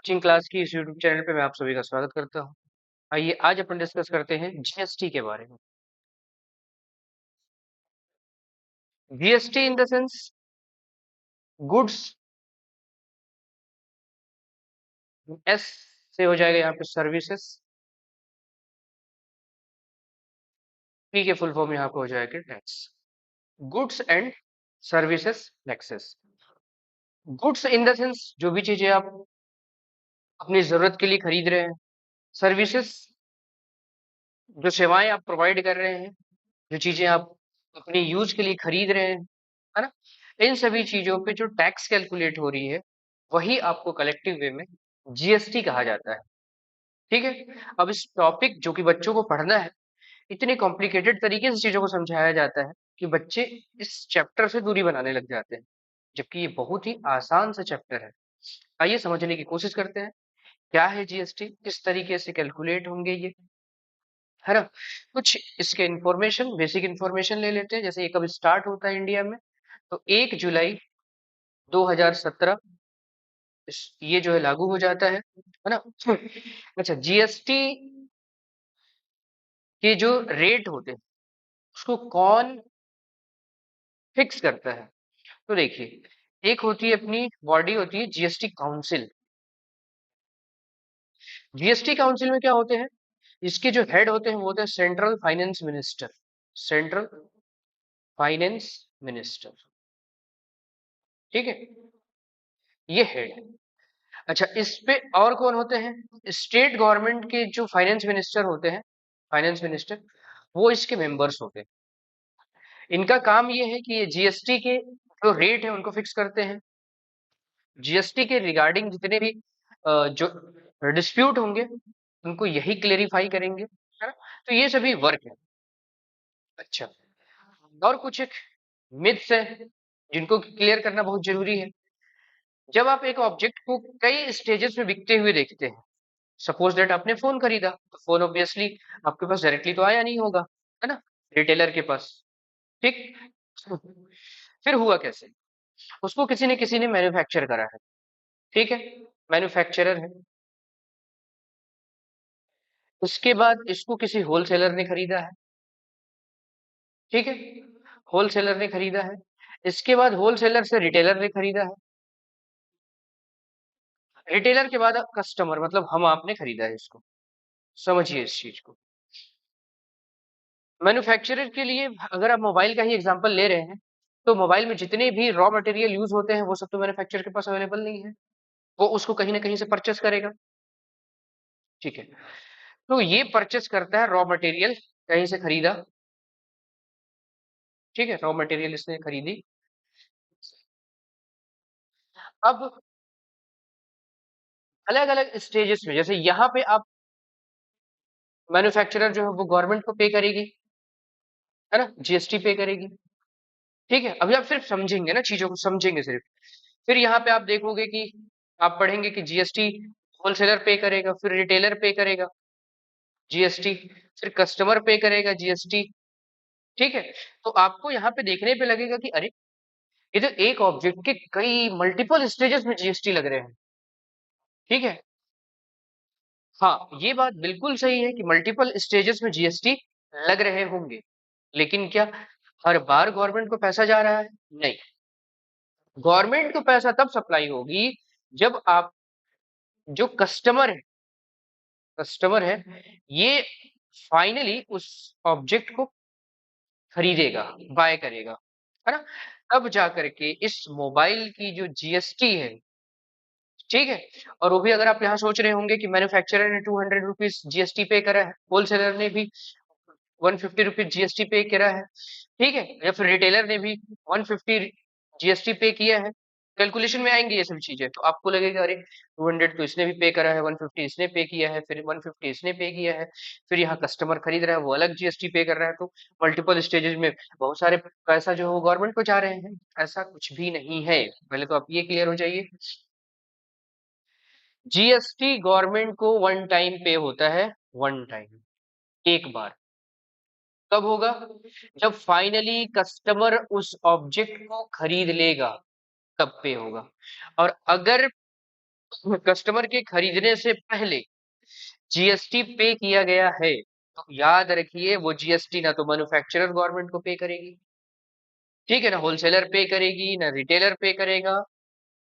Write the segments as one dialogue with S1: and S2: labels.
S1: Coaching class की इस YouTube channel पे मैं आप सभी का स्वागत करता हूँ। आइए आज अपन डिस्कस करते हैं जीएसटी के बारे में। GST in the sense goods, S से हो जाएगा यहाँ पे सर्विसेज, पी के फुल फॉर्म यहाँ पे हो जाएगा tax. Goods and services taxes. Goods in the sense जो भी चीजें आप अपनी जरूरत के लिए खरीद रहे हैं, सर्विसेज जो सेवाएं आप प्रोवाइड कर रहे हैं, जो चीजें आप अपने यूज के लिए खरीद रहे हैं, है ना, इन सभी चीजों पे जो टैक्स कैलकुलेट हो रही है वही आपको कलेक्टिव वे में जीएसटी कहा जाता है। ठीक है। अब इस टॉपिक जो कि बच्चों को पढ़ना है, इतने कॉम्प्लिकेटेड तरीके से चीजों को समझाया जाता है कि बच्चे इस चैप्टर से दूरी बनाने लग जाते हैं, जबकि ये बहुत ही आसान सा चैप्टर है। आइए समझने की कोशिश करते हैं क्या है जीएसटी, किस तरीके से कैलकुलेट होंगे ये, है ना। कुछ इसके इंफॉर्मेशन, बेसिक इंफॉर्मेशन ले लेते हैं। जैसे ये कब स्टार्ट होता है इंडिया में, तो 1 जुलाई 2017 ये जो है लागू हो जाता है ना। अच्छा, जीएसटी के जो रेट होते हैं उसको कौन फिक्स करता है? तो देखिए, एक होती है अपनी बॉडी होती है जीएसटी काउंसिल। जीएसटी काउंसिल में क्या होते हैं, इसके जो हेड होते हैं वो होते हैं central finance minister. Central finance minister, ठीक है, ये हेड है। अच्छा, इस पे और कौन होते हैं? स्टेट गवर्नमेंट के जो फाइनेंस मिनिस्टर होते हैं, फाइनेंस मिनिस्टर, वो इसके मेंबर्स होते हैं। इनका काम ये है कि ये जीएसटी के जो रेट है उनको फिक्स करते हैं। जीएसटी के रिगार्डिंग जितने भी जो डिस्प्यूट होंगे उनको यही क्लेरिफाई करेंगे, है ना। तो ये सभी वर्क है। अच्छा, और कुछ एक मिथ्स है जिनको क्लियर करना बहुत जरूरी है। जब आप एक ऑब्जेक्ट को कई स्टेजेस में बिकते हुए देखते हैं, सपोज दैट आपने फोन खरीदा, तो फोन ऑब्वियसली आपके पास डायरेक्टली तो आया नहीं होगा, है ना, रिटेलर के पास। ठीक। फिर हुआ कैसे? उसको किसी ने मैन्युफैक्चर करा है, ठीक है, मैन्युफैक्चरर है। उसके बाद इसको किसी होलसेलर ने खरीदा है, ठीक है, होलसेलर ने खरीदा है। इसके बाद होलसेलर से रिटेलर ने खरीदा है। रिटेलर के बाद कस्टमर, मतलब हम आपने खरीदा है इसको। समझिए इस चीज को। मैन्युफैक्चरर के लिए अगर आप मोबाइल का ही एग्जांपल ले रहे हैं, तो मोबाइल में जितने भी रॉ मटेरियल यूज होते हैं वो सब तो मैन्युफैक्चरर के पास अवेलेबल नहीं है, वो उसको कहीं ना कहीं से परचेस करेगा। ठीक है, तो ये परचेस करता है रॉ मटेरियल, कहीं से खरीदा, ठीक है, रॉ मटेरियल इसने खरीदी। अब अलग अलग स्टेजेस में, जैसे यहाँ पे आप मैन्युफैक्चरर जो है वो गवर्नमेंट को पे करेगी, है ना, जीएसटी पे करेगी। ठीक है, अभी आप सिर्फ समझेंगे ना, चीजों को समझेंगे सिर्फ। फिर यहाँ पे आप देखोगे कि आप पढ़ेंगे कि जीएसटी होलसेलर पे करेगा, फिर रिटेलर पे करेगा जीएसटी, फिर कस्टमर पे करेगा जीएसटी। ठीक है, तो आपको यहाँ पे देखने पे लगेगा कि अरे, ये तो एक ऑब्जेक्ट के कई मल्टीपल स्टेजेस में जीएसटी लग रहे हैं। ठीक है, हाँ, ये बात बिल्कुल सही है कि मल्टीपल स्टेजेस में जीएसटी लग रहे होंगे, लेकिन क्या हर बार गवर्नमेंट को पैसा जा रहा है? नहीं। गवर्नमेंट को पैसा तब सप्लाई होगी जब आप जो कस्टमर है ये फाइनली उस ऑब्जेक्ट को खरीदेगा, बाय करेगा, है ना। तब जा करके इस मोबाइल की जो जीएसटी है, ठीक है, और वो भी अगर आप यहाँ सोच रहे होंगे कि मैन्युफैक्चरर ने 200 रुपीज जीएसटी पे करा है, होलसेलर ने भी 150 रुपीज जीएसटी पे करा है, ठीक है, या फिर रिटेलर ने भी 150 जीएसटी पे किया है, कैलकुलेशन में आएंगी ये सभी चीजें, तो आपको लगेगा अरे 200 तो इसने भी पे करा है, 150 इसने पे किया है, फिर 150 इसने पे किया है, फिर यहाँ कस्टमर खरीद रहा है वो अलग जीएसटी पे कर रहा है, तो मल्टीपल स्टेजेस में बहुत सारे पैसा जो है वो गवर्नमेंट को जा रहे हैं। ऐसा कुछ भी नहीं है, पहले तो आप ये क्लियर हो जाइए। जीएसटी गवर्नमेंट को वन टाइम पे होता है, वन टाइम, एक बार। कब होगा? जब फाइनली कस्टमर उस ऑब्जेक्ट को खरीद लेगा, तब पे होगा। और अगर कस्टमर के खरीदने से पहले जीएसटी पे किया गया है, तो याद रखिए वो जीएसटी ना तो मैन्युफैक्चरर गवर्नमेंट को पे करेगी, ठीक है ना, होलसेलर पे करेगी ना रिटेलर पे करेगा,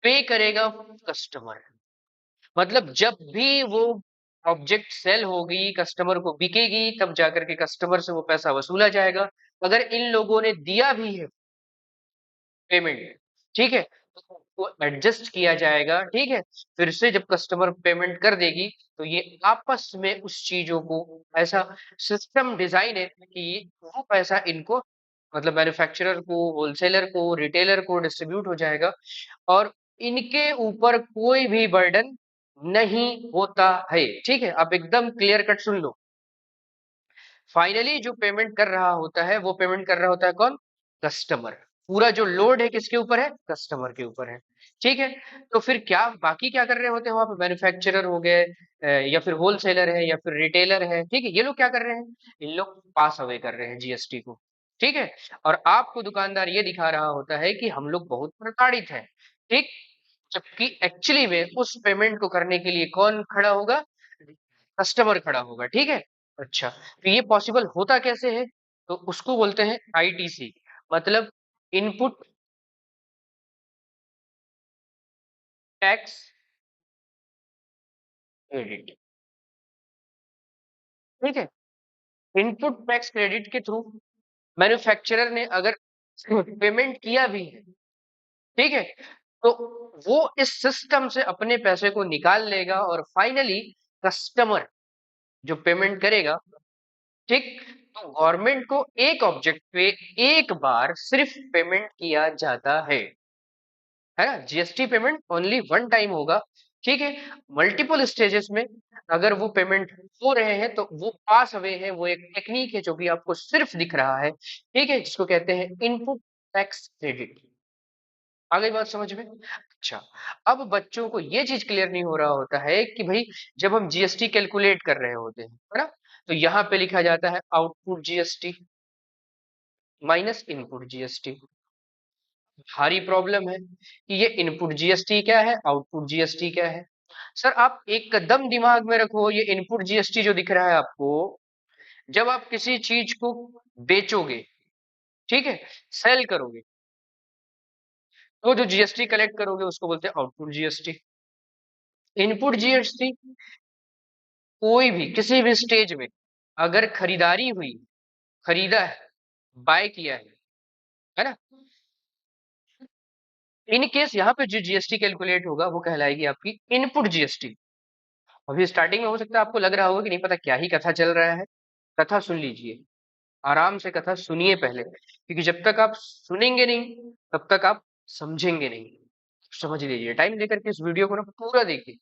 S1: पे करेगा कस्टमर। मतलब जब भी वो ऑब्जेक्ट सेल होगी, कस्टमर को बिकेगी, तब जाकर के कस्टमर से वो पैसा वसूला जाएगा। अगर इन लोगों ने दिया भी है पेमेंट, ठीक है, तो वो एडजस्ट किया जाएगा, ठीक है। फिर से जब कस्टमर पेमेंट कर देगी, तो ये आपस में उस चीजों को, ऐसा सिस्टम डिजाइन है कि वो पैसा इनको, मतलब मैन्युफैक्चरर को, होलसेलर को, रिटेलर को डिस्ट्रीब्यूट हो जाएगा, और इनके ऊपर कोई भी बर्डन नहीं होता है, ठीक है। आप एकदम क्लियर कट सुन लो। फाइनली जो पेमेंट कर रहा होता है, वो पेमेंट कर रहा होता है कौन? कस्टमर। पूरा जो लोड है किसके ऊपर है? कस्टमर के ऊपर है, ठीक है। तो फिर क्या बाकी क्या कर रहे होते हैं वहां पे? मैन्युफैक्चरर हो गए, या फिर होलसेलर है, या फिर रिटेलर है, ठीक है, ये लोग क्या कर रहे हैं? इन लोग पास अवे कर रहे हैं जीएसटी को, ठीक है। और आपको दुकानदार ये दिखा रहा होता है कि हम लोग बहुत प्रताड़ित हैं, ठीक। जबकि एक्चुअली में उस पेमेंट को करने के लिए कौन खड़ा होगा? कस्टमर खड़ा होगा, ठीक है। अच्छा, तो ये पॉसिबल होता कैसे है? तो उसको बोलते हैं आईटीसी, मतलब इनपुट टैक्स क्रेडिट, ठीक है। इनपुट टैक्स क्रेडिट के थ्रू मैन्युफैक्चरर ने अगर पेमेंट किया भी है, ठीक है, तो वो इस सिस्टम से अपने पैसे को निकाल लेगा, और फाइनली कस्टमर जो पेमेंट करेगा, ठीक, तो गवर्नमेंट को एक ऑब्जेक्ट पे एक बार सिर्फ पेमेंट किया जाता है ना। GST payment only one time होगा, ठीक है। मल्टीपल स्टेजेस में अगर वो पेमेंट हो रहे हैं, तो वो पास अवे है, वो एक टेक्निक है जो भी आपको सिर्फ दिख रहा है, ठीक है, जिसको कहते हैं इनपुट टैक्स क्रेडिट। आ गई बात समझ में? अच्छा, अब बच्चों को ये चीज क्लियर नहीं हो रहा होता है कि भाई जब हम जीएसटी कैलकुलेट कर रहे होते हैं, है ना, तो यहाँ पे लिखा जाता है output GST minus input GST. भारी प्रॉब्लम है कि ये इनपुट जीएसटी क्या है, आउटपुट जीएसटी क्या है। सर आप एक कदम दिमाग में रखो, ये इनपुट जीएसटी जो दिख रहा है आपको, जब आप किसी चीज को बेचोगे, ठीक है, सेल करोगे, तो जो जीएसटी कलेक्ट करोगे उसको बोलते हैं आउटपुट जीएसटी। इनपुट जीएसटी कोई भी किसी भी स्टेज में अगर खरीदारी हुई, खरीदा है, बाय किया है ना, इन केस यहाँ पे जो जीएसटी कैलकुलेट होगा वो कहलाएगी आपकी इनपुट जीएसटी। अभी स्टार्टिंग में हो सकता है आपको लग रहा होगा कि नहीं पता क्या ही कथा चल रहा है। कथा सुन लीजिए, आराम से कथा सुनिए पहले, क्योंकि जब तक आप सुनेंगे नहीं, तब तक आप समझेंगे नहीं। समझ लीजिए, टाइम लेकर के इस वीडियो को ना पूरा देखिए,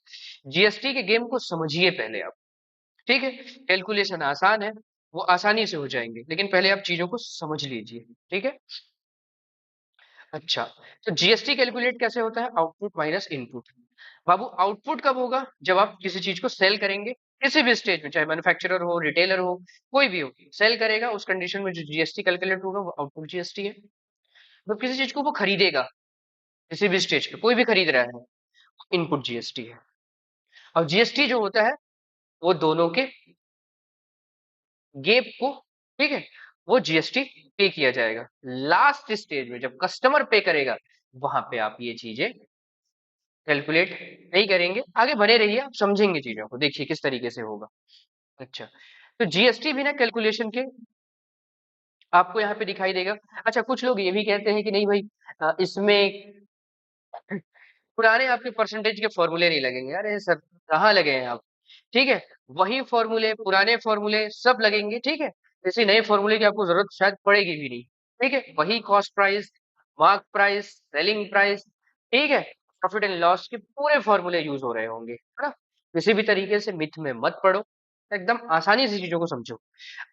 S1: जीएसटी के गेम को समझिए पहले आप, ठीक है। कैलकुलेशन आसान है, वो आसानी से हो जाएंगे, लेकिन पहले आप चीजों को समझ लीजिए, ठीक है। अच्छा, तो जीएसटी कैलकुलेट कैसे होता है? Output minus input. बाबू आउटपुट कब होगा? जब आप किसी चीज को सेल करेंगे, किसी भी स्टेज में, चाहे मैन्युफैक्चरर हो, रिटेलर हो, कोई भी हो, सेल करेगा, उस कंडीशन में जो जीएसटी कैलकुलेट होगा वो आउटपुट जीएसटी है। जब किसी चीज को वो खरीदेगा, किसी भी स्टेज पे कोई भी खरीद रहा है, इनपुट जीएसटी है। और जीएसटी जो होता है वो दोनों के गेप को, ठीक है, वो जीएसटी पे किया जाएगा। लास्ट स्टेज में जब कस्टमर पे करेगा, वहां पे आप ये चीजें कैलकुलेट नहीं करेंगे। आगे बने रहिए, आप समझेंगे चीजों को, देखिए किस तरीके से होगा। अच्छा, तो जीएसटी भी ना कैलकुलेशन के आपको यहाँ पे दिखाई देगा। अच्छा, कुछ लोग ये भी कहते हैं कि नहीं भाई, इसमें पुराने आपके परसेंटेज के फॉर्मूले नहीं लगेंगे। अरे सर, कहाँ लगे हैं आप? ठीक है, वही फॉर्मूले, पुराने फॉर्मूले सब लगेंगे, ठीक है। किसी नए फॉर्मूले की आपको जरूरत शायद पड़ेगी भी नहीं, ठीक है। वही cost price, mark price, selling price, ठीक है, प्रॉफिट एंड लॉस के पूरे फॉर्मूले यूज हो रहे होंगे, है ना। किसी भी तरीके से मिथ में मत पड़ो, एकदम आसानी से चीजों को समझो।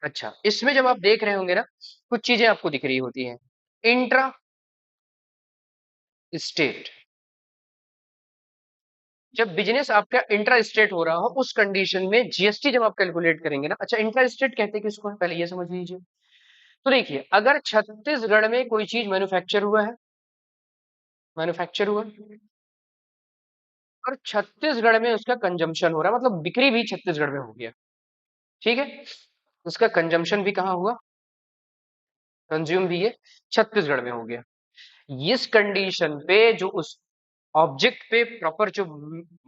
S1: अच्छा, इसमें जब आप देख रहे होंगे ना, कुछ चीजें आपको दिख रही होती हैं। इंट्रा स्टेट, जब बिजनेस आपका इंट्रा स्टेट हो रहा हो, उस कंडीशन में जीएसटी जब आप कैलकुलेट करेंगे ना। अच्छा, इंट्रा स्टेट कहते हैं किसको है, पहले ये समझ लीजिए। तो देखिए, अगर छत्तीसगढ़ में कोई चीज मैन्युफैक्चर हुआ है, मैन्युफैक्चर हुआ, और छत्तीसगढ़ में उसका कंजम्पशन हो रहा है, मतलब बिक्री भी छत्तीसगढ़ में हो गया। ठीक है, उसका कंजम्पशन भी कहाँ हुआ, कंज्यूम भी ये छत्तीसगढ़ में हो गया। इस कंडीशन पे जो उस ऑब्जेक्ट पे प्रॉपर जो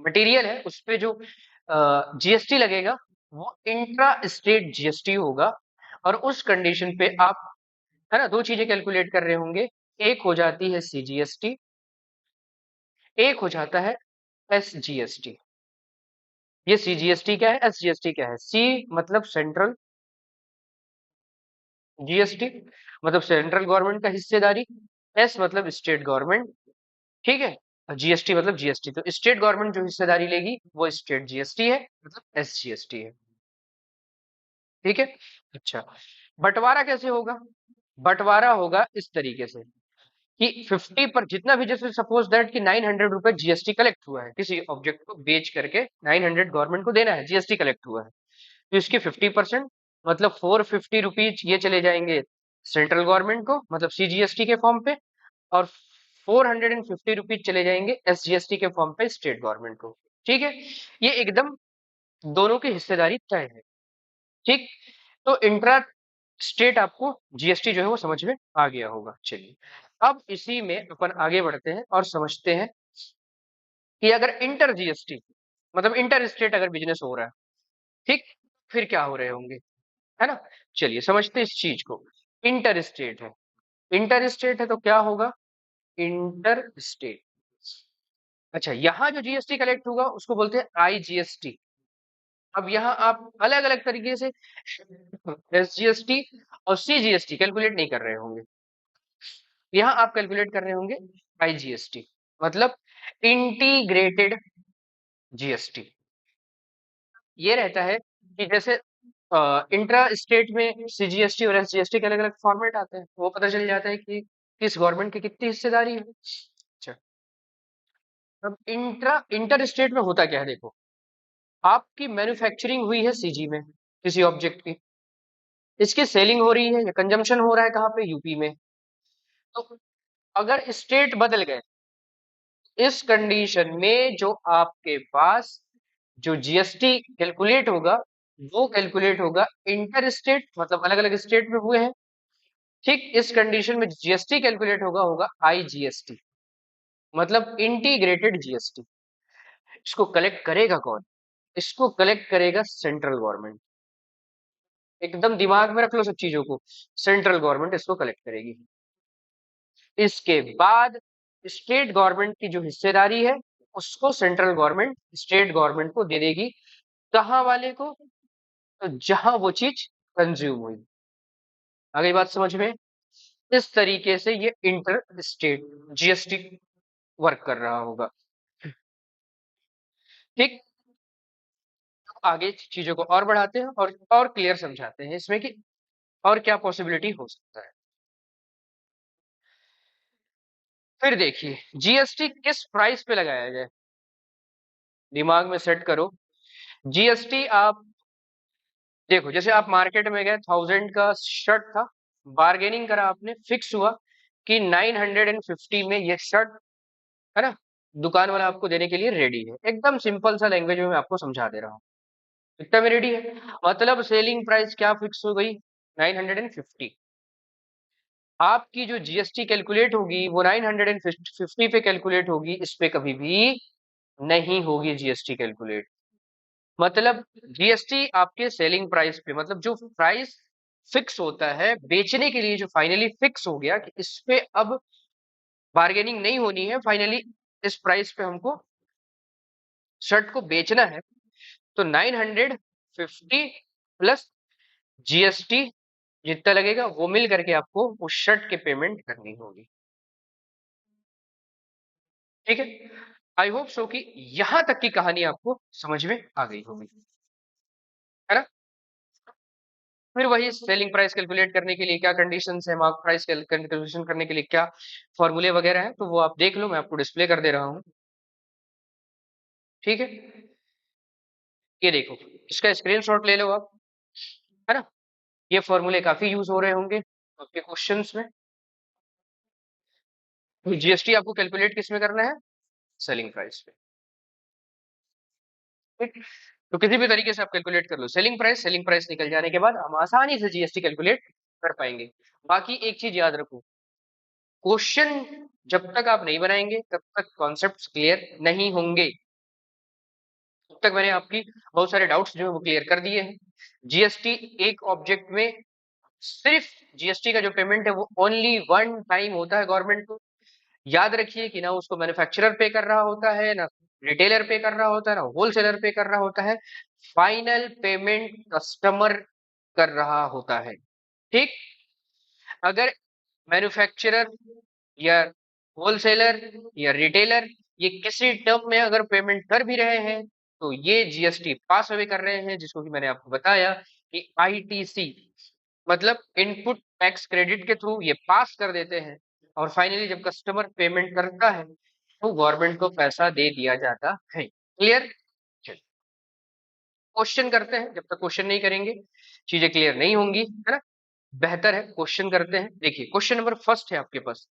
S1: मटेरियल है उस पे जो जीएसटी लगेगा वो इंट्रा स्टेट जीएसटी होगा। और उस कंडीशन पे आप, है ना, दो चीजें कैलकुलेट कर रहे होंगे, एक हो जाती है सीजीएसटी, एक हो जाता है एसजीएसटी। ये सीजीएसटी क्या है, एसजीएसटी क्या है? सी मतलब सेंट्रल जीएसटी, मतलब सेंट्रल गवर्नमेंट का हिस्सेदारी, एस मतलब स्टेट गवर्नमेंट, ठीक है, और जीएसटी मतलब जीएसटी। तो स्टेट गवर्नमेंट जो हिस्सेदारी लेगी वो स्टेट जीएसटी है, मतलब एसजीएसटी है। ठीक है, अच्छा, बंटवारा कैसे होगा? बंटवारा होगा इस तरीके से कि 50 पर जितना भी, जैसे सपोज दैट कि 900 रुपए जीएसटी कलेक्ट हुआ है, किसी ऑब्जेक्ट को बेच करके 900 गवर्नमेंट को देना है, जीएसटी कलेक्ट हुआ है, तो इसके 50% मतलब 450 रुपीज ये चले जाएंगे सेंट्रल गवर्नमेंट को, मतलब सीजीएसटी के फॉर्म पे, और 450 रुपीज चले जाएंगे एसजीएसटी के फॉर्म पे स्टेट गवर्नमेंट को। ठीक है, ये एकदम दोनों की हिस्सेदारी तय है। ठीक, तो इंट्रा स्टेट आपको जीएसटी जो है वो समझ में आ गया होगा। चलिए, अब इसी में अपन आगे बढ़ते हैं और समझते हैं कि अगर इंटर जीएसटी मतलब इंटर स्टेट अगर बिजनेस हो रहा है, ठीक, फिर क्या हो रहे होंगे, है ना? चलिए समझते हैं इस चीज को। इंटर स्टेट है, इंटर स्टेट है तो क्या होगा, इंटर स्टेट। अच्छा, यहाँ जो जीएसटी कलेक्ट होगा उसको बोलते हैं आईजीएसटी। अब यहाँ आप अलग अलग तरीके से एसजीएसटी और सीजीएसटी कैलकुलेट नहीं कर रहे होंगे, यहाँ आप कैलकुलेट कर रहे होंगे आईजीएसटी, मतलब इंटीग्रेटेड जीएसटी। ये रहता है कि जैसे इंट्रा स्टेट में सीजीएसटी और एसजीएसटी के अलग अलग फॉर्मेट आते हैं, वो पता चल जाता है कि किस गवर्नमेंट की कितनी हिस्सेदारी है। अच्छा, अब इंटर स्टेट में होता क्या है, देखो, आपकी मैन्युफैक्चरिंग हुई है सीजी में किसी ऑब्जेक्ट की, इसकी सेलिंग हो रही है या कंजम्पशन हो रहा है कहाँ पे, यूपी में। तो अगर स्टेट बदल गए, इस कंडीशन में जो आपके पास जो जीएसटी कैलकुलेट होगा वो कैलकुलेट होगा इंटर स्टेट, मतलब अलग अलग स्टेट में हुए हैं। ठीक, इस कंडीशन में जीएसटी कैलकुलेट होगा होगा आईजीएसटी, मतलब इंटीग्रेटेड जीएसटी। इसको कलेक्ट करेगा कौन? इसको कलेक्ट करेगा सेंट्रल गवर्नमेंट। एकदम दिमाग में रख लो सब चीजों को, सेंट्रल गवर्नमेंट इसको कलेक्ट करेगी। इसके बाद स्टेट गवर्नमेंट की जो हिस्सेदारी है उसको सेंट्रल गवर्नमेंट स्टेट गवर्नमेंट को दे देगी, कहाँ वाले को, तो जहां वो चीज कंज्यूम हुई। आ गई बात समझ में? इस तरीके से ये इंटर स्टेट जीएसटी वर्क कर रहा होगा। ठीक, आगे चीजों को और बढ़ाते हैं और क्लियर समझाते हैं इसमें कि और क्या पॉसिबिलिटी हो सकता है। फिर देखिए, जीएसटी किस प्राइस पे लगाया जाए, दिमाग में सेट करो। जीएसटी आप देखो, जैसे आप मार्केट में गए, 1000 का शर्ट था, बार्गेनिंग करा आपने, फिक्स हुआ कि 950 में ये शर्ट, है ना, दुकान वाला आपको देने के लिए रेडी है। एकदम सिंपल सा लैंग्वेज में मैं आपको समझा दे रहा हूँ, इतना में रेडी है, मतलब सेलिंग प्राइस क्या फिक्स हो गई, 950। आपकी जो जीएसटी कैलकुलेट होगी वो 950 पे कैलकुलेट होगी, इस पे कभी भी नहीं होगी जीएसटी कैलकुलेट। मतलब जीएसटी आपके सेलिंग प्राइस पे, मतलब जो प्राइस फिक्स होता है बेचने के लिए, जो फाइनली फिक्स हो गया कि इस पे अब बार्गेनिंग नहीं होनी है, फाइनली इस प्राइस पे हमको शर्ट को बेचना है, तो 950 प्लस जीएसटी जितना लगेगा वो मिल करके आपको उस शर्ट के पेमेंट करनी होगी। ठीक है, आई होप सो कि यहां तक की कहानी आपको समझ में आ गई होगी, है ना? फिर वही सेलिंग प्राइस कैलकुलेट करने के लिए क्या कंडीशंस है, मार्क प्राइस कैलकुलेशन करने के लिए क्या फॉर्मूले वगैरह है, तो वो आप देख लो, मैं आपको डिस्प्ले कर दे रहा हूँ। ठीक है, ये देखो, इसका स्क्रीनशॉट ले लो आप, है ना? ये फॉर्मूले काफी यूज हो रहे होंगे आपके क्वेश्चंस में। जीएसटी आपको कैलकुलेट किस में करना है, सेलिंग प्राइस पे। ठीक। तो किसी भी तरीके से आप कैलकुलेट कर लो सेलिंग प्राइस निकल जाने के बाद हम आसानी से जीएसटी कैलकुलेट कर पाएंगे। बाकी एक चीज याद रखो, क्वेश्चन जब तक आप नहीं बनाएंगे तब तक कॉन्सेप्ट्स क्लियर नहीं होंगे। तब तक मैंने आपकी बहुत सारे डाउट्स जो है वो क्लियर कर दिए हैं। जीएसटी एक ऑब्जेक्ट में सिर्फ जीएसटी का जो पेमेंट है वो ओनली वन टाइम होता है गवर्नमेंट को। याद रखिए कि ना उसको मैन्युफैक्चरर पे कर रहा होता है, ना रिटेलर पे कर रहा होता है, ना होलसेलर पे कर रहा होता है। फाइनल पेमेंट कस्टमर कर रहा होता है। ठीक। अगर मैन्युफैक्चरर या होलसेलर या रिटेलर ये किसी टर्म में अगर पेमेंट कर भी रहे हैं तो ये जीएसटी पास अवे कर रहे हैं, जिसको कि मैंने आपको बताया कि आईटीसी मतलब इनपुट टैक्स क्रेडिट के थ्रू ये पास कर देते हैं। और फाइनली जब कस्टमर पेमेंट करता है तो गवर्नमेंट को पैसा दे दिया जाता है। क्लियर। क्वेश्चन करते हैं, जब तक क्वेश्चन नहीं करेंगे चीजें क्लियर नहीं होंगी, है ना। बेहतर है क्वेश्चन करते हैं। देखिए क्वेश्चन नंबर फर्स्ट है आपके पास।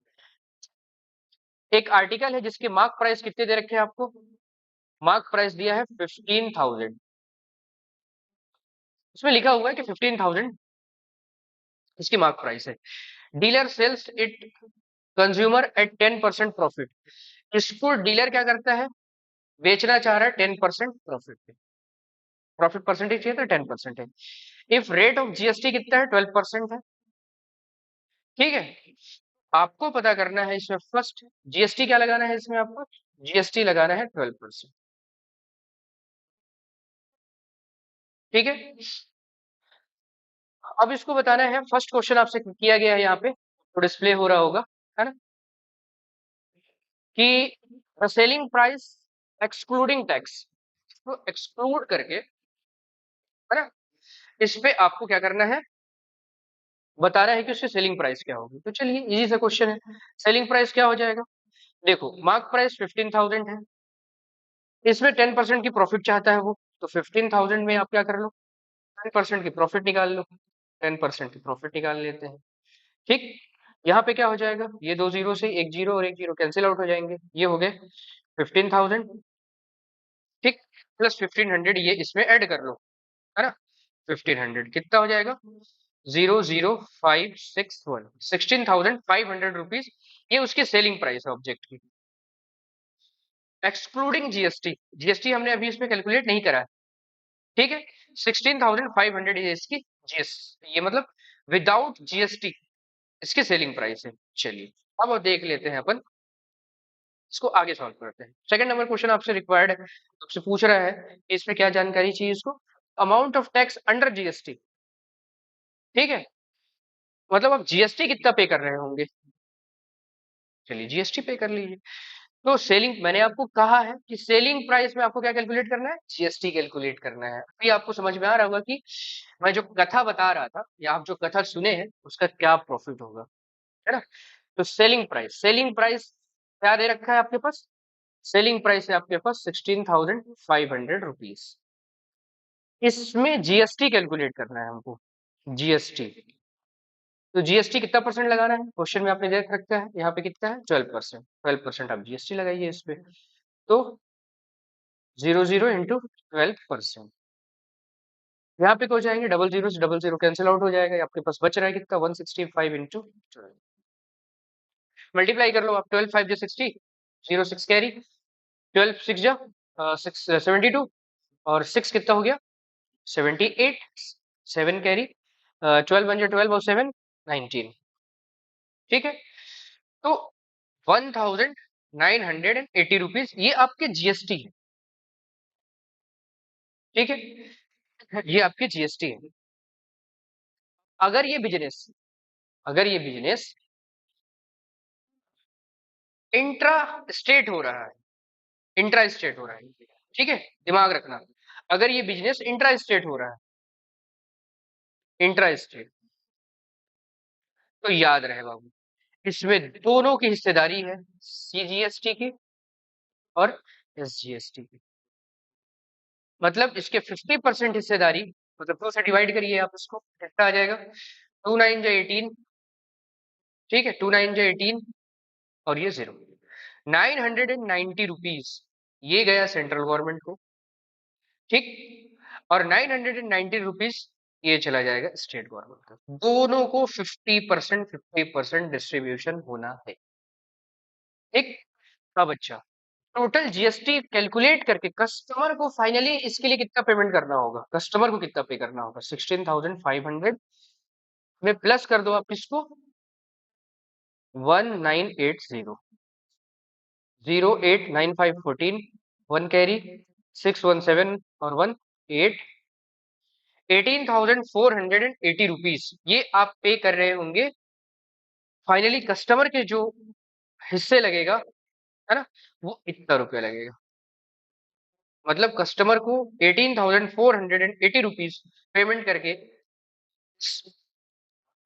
S1: एक आर्टिकल है जिसके मार्क प्राइस कितने दे रखे हैं आपको। मार्क प्राइस दिया है 15,000। उसमें लिखा हुआ है कि 15,000 इसकी मार्क प्राइस है। Dealer sells it consumer at 10% profit. इसको डीलर क्या करता है, बेचना चाह रहा है 10% प्रॉफिट पे। प्रॉफिट परसेंटेज चाहिए तो 10% है। इफ रेट ऑफ जीएसटी कितना है, 12% है। ठीक है। आपको पता करना है इसमें फर्स्ट जीएसटी क्या लगाना है, इसमें आपको जीएसटी लगाना है 12%। ठीक है। अब इसको बताना है, फर्स्ट क्वेश्चन आपसे किया गया है यहाँ पे तो डिस्प्ले हो रहा होगा, है ना, कि the selling price excluding tax, तो एक्सक्लूड करके, है ना, इस पे आपको क्या करना है, बताना है कि उसकी सेलिंग प्राइस क्या होगी। तो चलिए इजी सा क्वेश्चन है। सेलिंग प्राइस क्या हो जाएगा, देखो मार्क प्राइस 15,000 है, इसमें 10% की प्रॉफिट चाहता है वो, तो 15,000 में आप क्या कर लो, 10% की प्रॉफिट निकाल लो। 10% की प्रॉफिट निकाल लेते हैं। ठीक। यहाँ पे क्या हो जाएगा, ये दो जीरो से एक जीरो और एक जीरो कैंसिल आउट हो जाएंगे, ये हो गए 15,000। ठीक। प्लस 1,500 ये इसमें ऐड कर लो, है ना। 1,500 कितना हो जाएगा, 00561, 16,500 रुपीज। ये उसकी सेलिंग प्राइस है ऑब्जेक्ट की, एक्सक्लूडिंग जीएसटी। जीएसटी हमने अभी इसमें कैलकुलेट नहीं करा है। ठीक है। 16,500 ये इसकी जीएस, ये मतलब विदाउट जीएसटी इसकी सेलिंग प्राइस है। चलिए अब देख लेते हैं अपन, इसको आगे सॉल्व करते हैं। सेकंड नंबर क्वेश्चन आपसे रिक्वायर्ड है, आपसे पूछ रहा है कि इसमें क्या जानकारी चाहिए इसको, amount of tax under GST. ठीक है। मतलब आप जीएसटी कितना पे कर रहे होंगे, चलिए जीएसटी पे कर लीजिए। तो सेलिंग, मैंने आपको कहा है कि सेलिंग प्राइस में आपको क्या कैलकुलेट करना है, जीएसटी कैलकुलेट करना है। अभी आपको समझ में आ रहा होगा कि मैं जो कथा बता रहा था या आप जो कथा सुने हैं उसका क्या प्रॉफिट होगा, है ना। तो सेलिंग प्राइस क्या दे रखा है आपके पास, सेलिंग प्राइस है आपके पास 16,500 रुपीज। इसमें जीएसटी कैलकुलेट करना है हमको, जीएसटी। तो जीएसटी कितना परसेंट लगाना है, क्वेश्चन में आपने देख रखा है यहाँ पे कितना है, 12%। 12% आप जीएसटी लगाइए इस पे, तो 00 × 12%। यहाँ पे हो जाएंगे, डबल जीरो से डबल जीरो कैंसिल आउट हो जाएगा, आपके पास बच रहा है कितना, 165 × 12। मल्टीप्लाई कर लो आप, 12 5 जो 60, 06 कैरी, 12 6 जो 6 72, और 6 कितना हो गया 78, 7 कैरी, 12 1 जो 12 और 7 19। ठीक है। तो 1,980 रुपीज ये आपके जीएसटी है। ठीक है, ये आपके जीएसटी है। अगर ये बिजनेस, अगर ये बिजनेस इंट्रा स्टेट हो रहा है, इंट्रा स्टेट हो रहा है, ठीक है, दिमाग रखना, अगर ये बिजनेस इंट्रा स्टेट हो रहा है, इंट्रा स्टेट, तो याद रहे बाबू, इसमें दोनों की हिस्सेदारी है, सीजीएसटी की और एसजीएसटी की। मतलब इसके 50% हिस्सेदारी, मतलब 2 से डिवाइड करिए आप इसको, कितना आ जाएगा, 2 9 जो 18। ठीक है, 2 9 जो 18 और ये 0, 990 रुपीज ये गया सेंट्रल गवर्नमेंट को, ठीक। और 990 रुपीज ये चला जाएगा स्टेट गवर्नमेंट का। दोनों को 50% डिस्ट्रीब्यूशन होना है। ठीक। अब अच्छा, टोटल जीएसटी कैलकुलेट करके कस्टमर को फाइनली इसके लिए कितना पेमेंट करना होगा, कस्टमर को कितना पे करना होगा, 16,500 में प्लस कर दो आप किसको, 1980, 089514, 1 कैरी, 617 और 1 8, 18,480 रुपीज ये आप पे कर रहे होंगे। फाइनली कस्टमर के जो हिस्से लगेगा, है ना, वो इतना रुपया लगेगा। मतलब कस्टमर को 18,480 रुपीज पेमेंट करके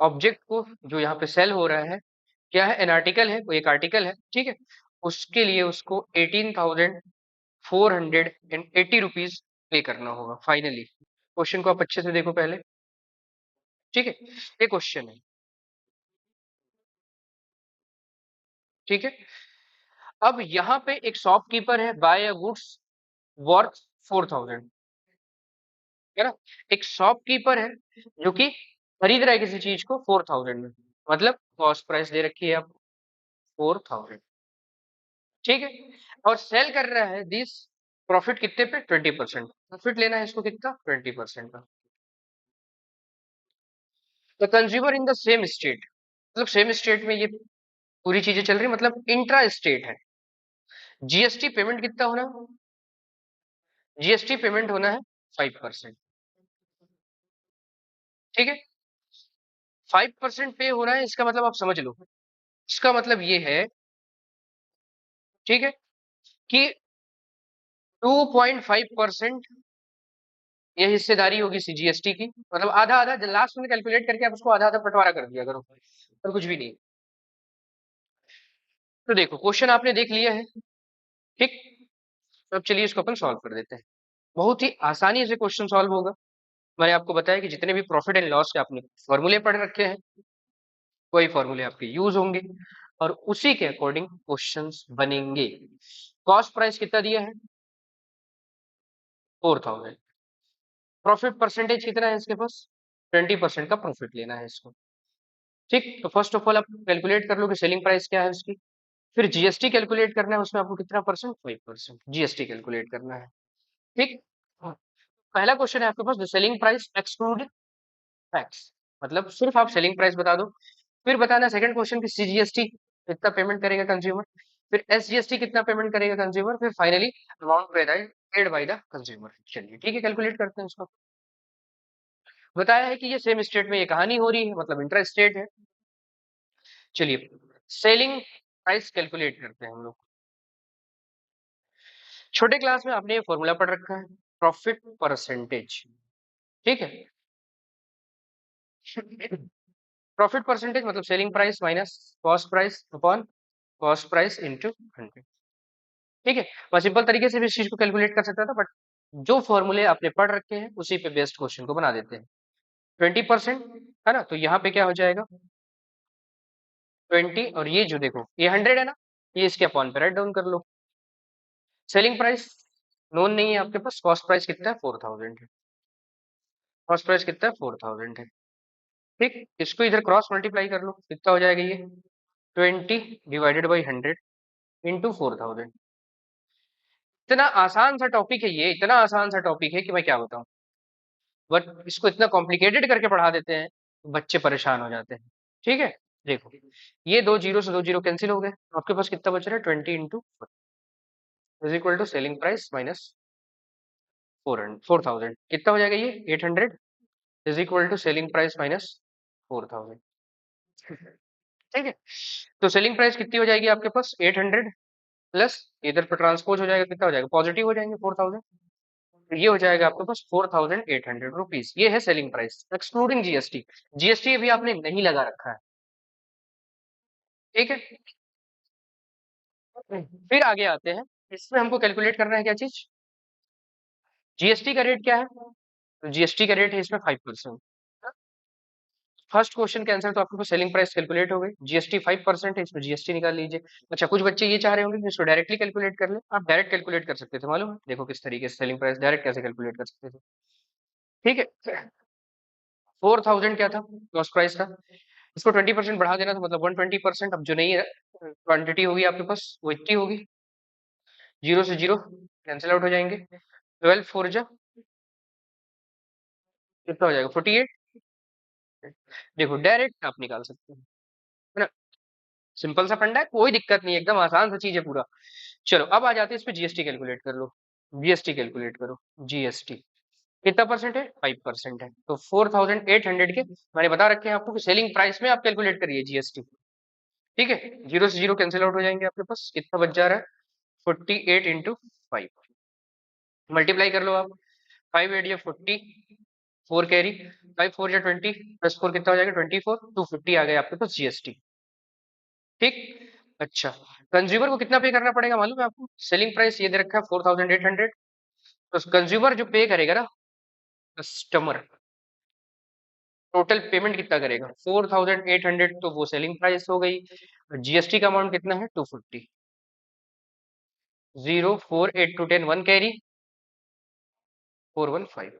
S1: ऑब्जेक्ट को, जो यहाँ पे सेल हो रहा है, क्या है, एन आर्टिकल है, कोई एक आर्टिकल है, ठीक है, उसके लिए उसको 18,480 रुपीज पे करना होगा फाइनली। क्वेश्चन को आप अच्छे से देखो पहले, ठीक है, ये क्वेश्चन है, ठीक है। अब यहाँ पे एक शॉपकीपर है, बाय अ गुड्स वर्थ 4,000, है ना, एक शॉपकीपर है जो कि खरीद रहा है किसी चीज को 4,000 में, मतलब कॉस्ट प्राइस दे रखी है आपको 4,000, ठीक है, और सेल कर रहा है दिस प्रॉफिट कितने पे, 20%। प्रॉफिट लेना है इसको कितना, 20% का। The consumer in the same state, मतलब सेम स्टेट में ये पूरी चीजें चल रही, मतलब इंट्रा स्टेट है। जीएसटी पेमेंट कितना होना, जीएसटी पेमेंट होना है 5%, ठीक है, 5% पे हो रहा है, इसका मतलब आप समझ लो, इसका मतलब ये है, ठीक है, कि 2.5% ये हिस्सेदारी होगी जीएसटी की, मतलब आधा आधा, लास्ट में कैलकुलेट करके आप उसको आधा आधा बंटवारा कर दिया करो, और कुछ भी नहीं। तो देखो क्वेश्चन आपने देख लिया है, ठीक, तो अब चलिए इसको अपन सॉल्व कर देते हैं। बहुत ही आसानी से क्वेश्चन सॉल्व होगा। मैंने आपको बताया कि जितने भी प्रॉफिट एंड लॉस के आपने फॉर्मूले पढ़ रखे हैं, वही फॉर्मूले आपके यूज होंगे और उसी के अकॉर्डिंग क्वेश्चंस बनेंगे। कॉस्ट प्राइस कितना दिया है, 4,000। प्रॉफिट परसेंटेज कितना है इसके पास, 20% का प्रॉफिट लेना है इसको, ठीक। तो फर्स्ट ऑफ ऑल आप कैलकुलेट कर लो कि सेलिंग प्राइस क्या है उसकी, फिर जीएसटी कैलकुलेट करना है, उसमें आपको कितना परसेंट, 5% जीएसटी कैलकुलेट करना है, ठीक। पहला क्वेश्चन है आपके पास, the selling price excluding tax, मतलब सिर्फ आप सेलिंग प्राइस बता दो। फिर बताना सेकंड क्वेश्चन की सीजीएसटी कितना पेमेंट करेगा कंज्यूमर, फिर एसजीएसटी कितना पेमेंट करेगा कंज्यूमर, फिर finally amount paid by the consumer. चलिए ठीक है, कैलकुलेट करते हैं इसको। बताया है कि ये सेम स्टेट में ये कहानी हो रही है, मतलब इंटर स्टेट है। चलिए सेलिंग प्राइस कैलकुलेट करते हैं हम लोग। छोटे क्लास में आपने ये फॉर्मूला पढ़ रखा है, प्रॉफिट परसेंटेज, ठीक है। प्रॉफिट परसेंटेज मतलब selling price minus cost price upon cost price into 100, ठीक है। मैं सिंपल तरीके से भी इस चीज को कैलकुलेट कर सकता था, बट जो फॉर्मूले आपने पढ़ रखे हैं उसी पे बेस्ड क्वेश्चन को बना देते हैं। 20%, है ना, तो यहाँ पे क्या हो जाएगा 20, और ये जो देखो ये 100 है ना, ये इसके अपॉन पे राइट डाउन कर लो। सेलिंग प्राइस नोन नहीं है आपके पास, कॉस्ट प्राइस कितना है 4,000 है, कॉस्ट प्राइस कितना है 4,000 है, ठीक। इसको इधर क्रॉस मल्टीप्लाई कर लो, कितना हो जाएगा ये 20 डिवाइडेड बाई 100 इंटू 4,000। इतना आसान सा टॉपिक है ये, इतना आसान सा टॉपिक है कि मैं क्या बताऊं, बट इसको इतना कॉम्प्लिकेटेड करके पढ़ा देते हैं, बच्चे परेशान हो जाते हैं, ठीक है। देखो ये दो जीरो से दो जीरो कैंसिल हो गए, आपके पास कितना बच रहा है 20 into is equal to selling price minus 4,000, कितना हो जाएगा ये 800 is equal to selling price minus 4,000, ठीक है। तो सेलिंग प्राइस कितनी हो जाएगी आपके पास 800 प्लस इधर पर ट्रांसपोज हो जाएगा, कितना हो जाएगा, पॉजिटिव हो जाएंगे 4,000, तो ये हो जाएगा आपके पास 4,800 रुपीज, ये है selling price excluding GST. GST अभी आपने नहीं लगा रखा है, ठीक है। फिर आगे आते हैं, इसमें हमको कैलकुलेट करना है क्या चीज, जीएसटी का रेट क्या है, तो जीएसटी का रेट है इसमें 5%, फर्स्ट क्वेश्चन के आंसर तो आपके पास सेलिंग प्राइस कैलकुलेट हो गई, जीएसटी 5% है, इसमें जीएसटी निकाल लीजिए। अच्छा, कुछ बच्चे ये चाह रहे होंगे कि इसको डायरेक्टली कैलकुलेट कर ले, आप डायरेक्ट कैलकुलेट कर सकते थे, मालूम है? देखो किस तरीके से सेलिंग प्राइस डायरेक्ट कैसे कैलकुलेट कर सकते थे। ठीक है, 4000 क्या था कॉस्ट प्राइस का, इसको 20% बढ़ा देना, तो मतलब 120%। अब जो नई क्वांटिटी होगी आपके पास वो इतनी होगी, जीरो से जीरो कैंसिल आउट हो जाएंगे, 12 4 जा कितना हो जाएगा, 48। देखो डायरेक्ट आप निकाल सकते हैं, है ना? सिंपल सा फंडा है, कोई दिक्कत नहीं है, एकदम आसान सा चीज है पूरा। चलो अब आ जाते हैं इस पे, जीएसटी कैलकुलेट कर लो, जीएसटी कैलकुलेट करो। जीएसटी कितना परसेंट है, 5% है, तो 4800 के मैंने बता रखे हैं आपको कि सेलिंग प्राइस में आप कैलकुलेट करिए जीएसटी। ठीक है, जीरो से जीरो कैंसिल आउट हो जाएंगे, आपके पास कितना बच जा रहा है, 48 इंटू 5, मल्टीप्लाई कर लो आप, 5 8 या 40, 4 कैरी, 5 4 या 20, प्लस 4 कितना हो जाएगा, 24, 250 आ गया आपके पास जीएसटी। ठीक। अच्छा, कंज्यूमर को कितना पे करना पड़ेगा मालूम है आपको, सेलिंग प्राइस ये दे रखा है 4800, तो कंज्यूमर जो पे करेगा ना, कस्टमर, टोटल पेमेंट कितना करेगा, 4800, तो वो सेलिंग प्राइस हो गई। जीएसटी का अमाउंट कितना है, 250, 0 4 8 टू 10 1 कैरी, 415,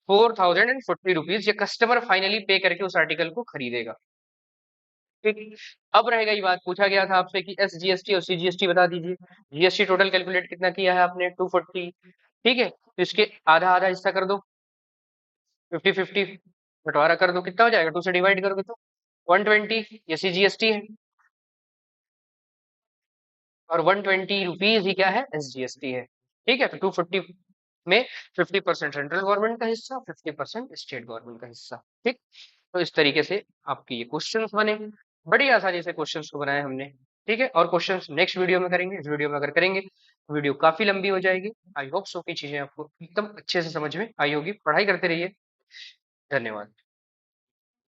S1: 4040 रुपीज ये कस्टमर फाइनली पे करके उस आर्टिकल को खरीदेगा। ठीक। अब रह गई बात, पूछा गया था आपसे कि एसजीएसटी और सीजीएसटी बता दीजिए। जीएसटी टोटल कैलकुलेट कितना किया है आपने, 240। ठीक है, तो इसके आधा आधा हिस्सा कर दो, 50-50, बंटवारा कर दो, कितना हो जाएगा, 2 से डिवाइड करोगे तो 120, ये सीजीएसटी है, और 120 रुपीज ही क्या है, एसजीएसटी है। ठीक है, तो 240 में 50% सेंट्रल गवर्नमेंट का हिस्सा, 50% स्टेट गवर्नमेंट का हिस्सा। ठीक। तो इस तरीके से आपके ये क्वेश्चंस बने, बड़ी आसानी से क्वेश्चंस को बनाया हमने। ठीक है, और क्वेश्चंस नेक्स्ट वीडियो में करेंगे, इस वीडियो में अगर करेंगे वीडियो काफी लंबी हो जाएगी। आई होप सो की चीजें आपको एकदम अच्छे से समझ में आई होगी, पढ़ाई करते रहिए। धन्यवाद।